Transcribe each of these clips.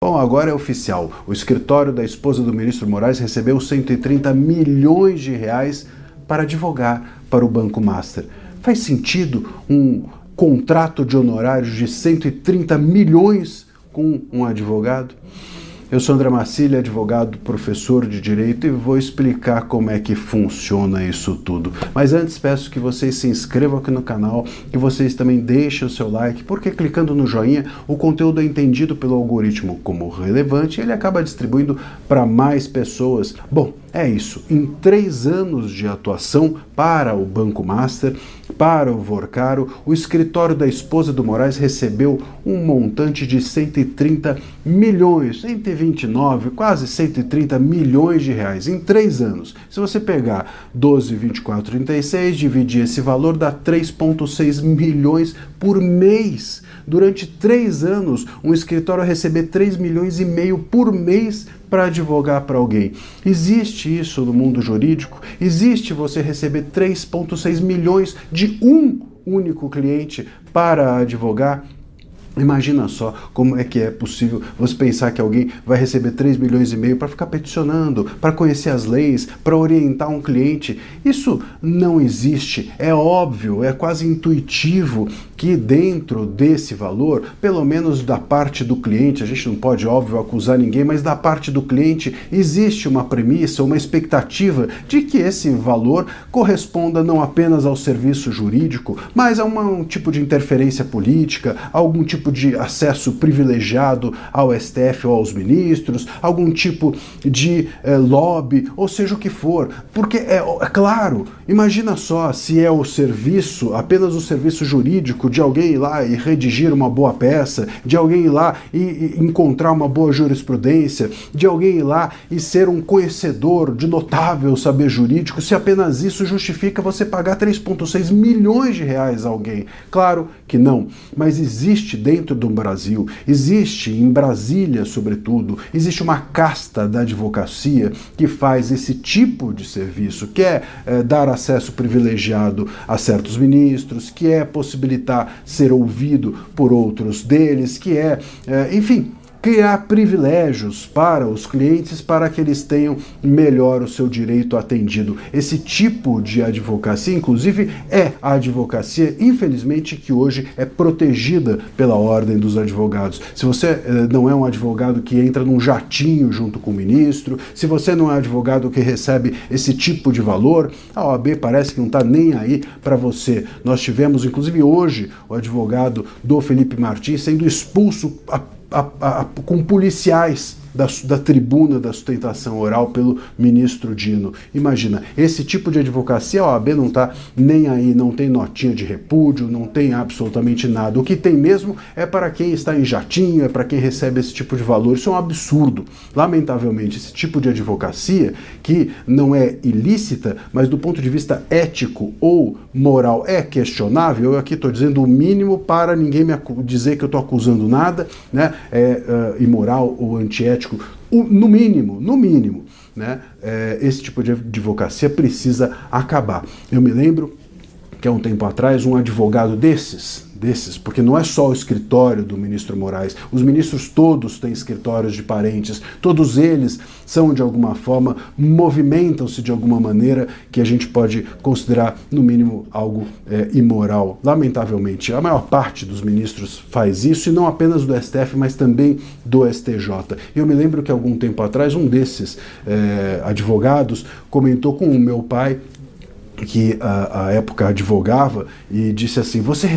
Bom, agora é oficial. O escritório da esposa do ministro Moraes recebeu 130 milhões de reais para advogar para o Banco Master. Faz sentido um contrato de honorários de 130 milhões com um advogado? Eu sou André Marcília, advogado, professor de Direito, e vou explicar como é que funciona isso tudo. Mas antes peço que vocês se inscrevam aqui no canal, que vocês também deixem o seu like, porque clicando no joinha o conteúdo é entendido pelo algoritmo como relevante e ele acaba distribuindo para mais pessoas. Bom, é isso. Em 3 anos de atuação para o Banco Master, para o Vorcaro, o escritório da esposa do Moraes recebeu um montante de 130 milhões, 129, quase 130 milhões de reais em 3 anos. Se você pegar 12, 24, 36, dividir esse valor, dá 3,6 milhões por mês. Durante 3 anos, um escritório receber 3,5 milhões por mês para advogar para alguém. Existe isso no mundo jurídico? Existe você receber 3,6 milhões de um único cliente para advogar? Imagina só como é que é possível você pensar que alguém vai receber 3,5 milhões para ficar peticionando, para conhecer as leis, para orientar um cliente. Isso não existe. É óbvio, é quase intuitivo que dentro desse valor, pelo menos da parte do cliente, a gente não pode, óbvio, acusar ninguém, mas da parte do cliente existe uma premissa, uma expectativa de que esse valor corresponda não apenas ao serviço jurídico, mas a um tipo de interferência política, algum tipo de acesso privilegiado ao STF ou aos ministros, algum tipo de lobby, ou seja o que for. Porque é claro, imagina só se é o serviço, apenas o serviço jurídico de alguém ir lá e redigir uma boa peça, de alguém ir lá e encontrar uma boa jurisprudência, de alguém ir lá e ser um conhecedor de notável saber jurídico, se apenas isso justifica você pagar 3,6 milhões de reais a alguém. Claro que não, mas existe dentro do Brasil, existe em Brasília, sobretudo, existe uma casta da advocacia que faz esse tipo de serviço, que é dar acesso privilegiado a certos ministros, que é possibilitar ser ouvido por outros deles, que é, enfim, criar privilégios para os clientes para que eles tenham melhor o seu direito atendido. Esse tipo de advocacia, inclusive, é a advocacia, infelizmente, que hoje é protegida pela Ordem dos Advogados. Se você não é um advogado que entra num jatinho junto com o ministro, se você não é advogado que recebe esse tipo de valor, a OAB parece que não está nem aí para você. Nós tivemos, inclusive hoje, o advogado do Felipe Martins sendo expulso com policiais da tribuna da sustentação oral pelo ministro Dino. Imagina, esse tipo de advocacia, a OAB não está nem aí, não tem notinha de repúdio, não tem absolutamente nada. O que tem mesmo é para quem está em jatinho, é para quem recebe esse tipo de valor. Isso é um absurdo. Lamentavelmente, esse tipo de advocacia, que não é ilícita, mas do ponto de vista ético ou moral é questionável, eu aqui estou dizendo o mínimo para ninguém me dizer que eu estou acusando nada, né? É imoral ou antiético. No mínimo, né? Esse tipo de advocacia precisa acabar. Eu me lembro que há um tempo atrás um advogado desses, porque não é só o escritório do ministro Moraes, os ministros todos têm escritórios de parentes, todos eles são de alguma forma, movimentam-se de alguma maneira que a gente pode considerar no mínimo algo imoral. Lamentavelmente, a maior parte dos ministros faz isso, e não apenas do STF, mas também do STJ. Eu me lembro que algum tempo atrás um desses advogados comentou com o meu pai, que à época advogava, e disse assim: você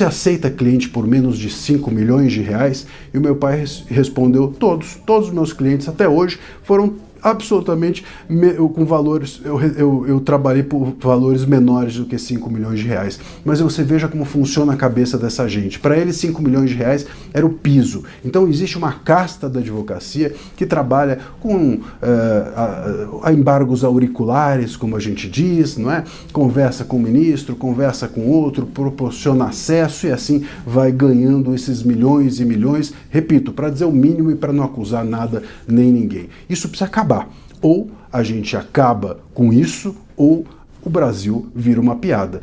aceita cliente por menos de 5 milhões de reais? E o meu pai respondeu: todos os meus clientes até hoje foram absolutamente com valores, eu trabalhei por valores menores do que 5 milhões de reais. Mas você veja como funciona a cabeça dessa gente. Para eles, 5 milhões de reais era o piso. Então existe uma casta da advocacia que trabalha com embargos auriculares, como a gente diz, não é? Conversa com o ministro, conversa com outro, proporciona acesso e assim vai ganhando esses milhões e milhões, repito, para dizer o mínimo e para não acusar nada nem ninguém. Isso precisa acabar. Ou a gente acaba com isso, ou o Brasil vira uma piada.